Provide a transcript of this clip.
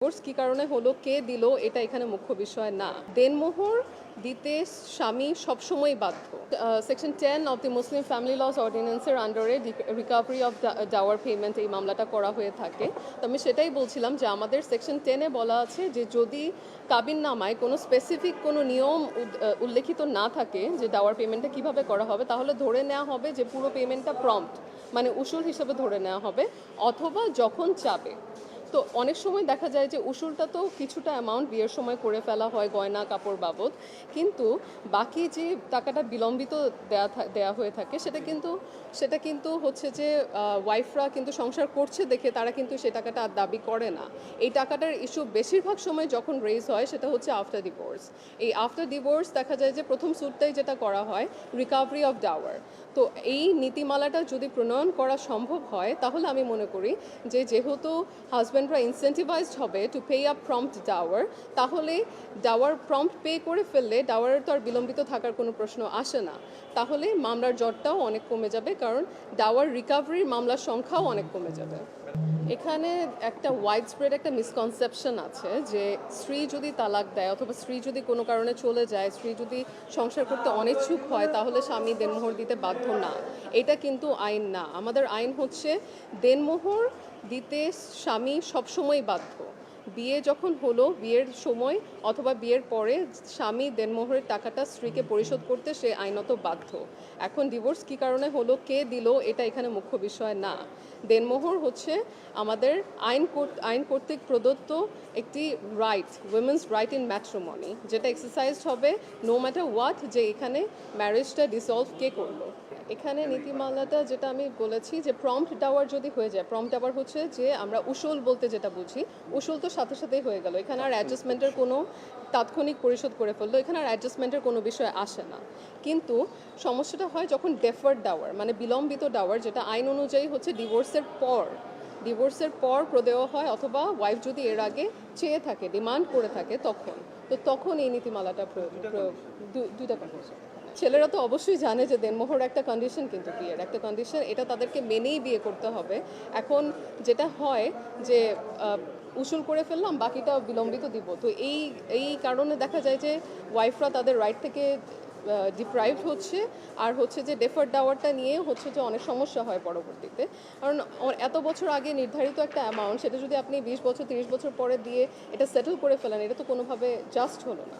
Divorce কি কারণে হলো, কে দিল, এটা এখানে মুখ্য বিষয় না। দেনমোহর দিতে স্বামী সবসময় বাধ্য। Section 10 of the Muslim family laws অর্ডিন্যান্সের আন্ডারে রিকভারি অফ ডাওয়ার পেমেন্ট এই মামলাটা করা হয়ে থাকে। তো আমি সেটাই বলছিলাম যে আমাদের সেকশন 10-এ বলা আছে যে যদি কাবিননামায় কোনো স্পেসিফিক কোনো নিয়ম উল্লেখিত না থাকে যে ডাওয়ার পেমেন্টটা কিভাবে করা হবে, তাহলে ধরে নেওয়া হবে যে পুরো পেমেন্টটা প্রম্পট মানে উসুল হিসেবে ধরে নেওয়া হবে, অথবা যখন চাবে। তো অনেক সময় দেখা যায় যে উসুলটা তো কিছুটা অ্যামাউন্ট বিয়ের সময় করে ফেলা হয় গয়না কাপড় বাবদ, কিন্তু বাকি যে টাকাটা বিলম্বিত দেয়া হয়ে থাকে সেটা কিন্তু হচ্ছে যে ওয়াইফরা কিন্তু সংসার করছে দেখে তারা কিন্তু সে টাকাটা আর দাবি করে না। এই টাকাটার ইস্যু বেশিরভাগ সময় যখন রেজ হয় সেটা হচ্ছে আফটার ডিভোর্স। এই আফটার ডিভোর্স দেখা যায় যে প্রথম সুটটাই যেটা করা হয় রিকভারি অফ ডাওয়ার। তো এই নীতিমালাটা যদি প্রণয়ন করা সম্ভব হয় তাহলে আমি মনে করি যে যেহেতু হাজব্যান্ডরা ইনসেন্টিভাইজড হবে to pay up prompt Dawr, তাহলে ডাওয়ার প্রম্পট পে করে ফেললে ডাওয়ারের তো আর বিলম্বিত থাকার কোনো প্রশ্ন আসে না। তাহলে মামলার জটটাও অনেক কমে যাবে, কারণ ডাওয়ার রিকভারির মামলার সংখ্যাও অনেক কমে যাবে। এখানে একটা ওয়াইড স্প্রেড একটা মিসকনসেপশন আছে যে স্ত্রী যদি তালাক দেয় অথবা স্ত্রী যদি কোনো কারণে চলে যায়, স্ত্রী যদি সংসার করতে অনিচ্ছুক হয়, তাহলে স্বামী দেনমোহর দিতে বাধ্য না। এটা কিন্তু আইন না। আমাদের আইন হচ্ছে দেনমোহর দিতে স্বামী সবসময় বাধ্য। বিয়ে যখন হলো, বিয়ের সময় অথবা বিয়ের পরে স্বামী দেনমোহরের টাকাটা স্ত্রীকে পরিশোধ করতে সে আইনত বাধ্য। এখন ডিভোর্স কী কারণে হলো, কে দিল, এটা এখানে মুখ্য বিষয় না। দেনমোহর হচ্ছে আমাদের আইন কর্তৃক প্রদত্ত একটি right, women's right in matrimony, যেটা এক্সারসাইজ হবে নো ম্যাটার হোয়াট, যে এখানে ম্যারেজটা ডিসলভ কে করলো। এখানে নীতিমালাটা যেটা আমি বলেছি যে প্রম্পট ডাওয়ার যদি হয়ে যায়, প্রম্পট ডাওয়ার হচ্ছে যে আমরা উসুল বলতে যেটা বুঝি, উসুল তো সাথে সাথেই হয়ে গেল, এখানে আর অ্যাডজাস্টমেন্টের কোনো তাৎক্ষণিক পরিশোধ করে ফেললো, এখানে আর অ্যাডজাস্টমেন্টের কোনো বিষয় আসে না। কিন্তু সমস্যাটা হয় যখন ডেফার্ড ডাওয়ার মানে বিলম্বিত ডাওয়ার, যেটা আইন অনুযায়ী হচ্ছে ডিভোর্সের পর প্রদেয় হয়, অথবা ওয়াইফ যদি এর আগে চেয়ে থাকে, ডিমান্ড করে থাকে, তখন এই নীতিমালাটা দুইটা কথা। ছেলেরা তো অবশ্যই জানে যে দেনমোহর একটা কন্ডিশন, কিন্তু বিয়ের একটা কন্ডিশন, এটা তাদেরকে মেনেই বিয়ে করতে হবে। এখন যেটা হয় যে উসুল করে ফেললাম, বাকিটা বিলম্বিত দিব, তো এই কারণে দেখা যায় যে ওয়াইফরা তাদের রাইট থেকে ডিপ্রাইভড হচ্ছে, আর হচ্ছে যে ডেফার্ড ডাওয়ারটা নিয়ে হচ্ছে যে অনেক সমস্যা হয় পরবর্তীতে। কারণ এত বছর আগে নির্ধারিত একটা অ্যামাউন্ট, সেটা যদি আপনি 20 বছর 30 বছর পরে দিয়ে এটা সেটেল করে ফেলেন, এটা তো কোনোভাবে জাস্ট হলো না।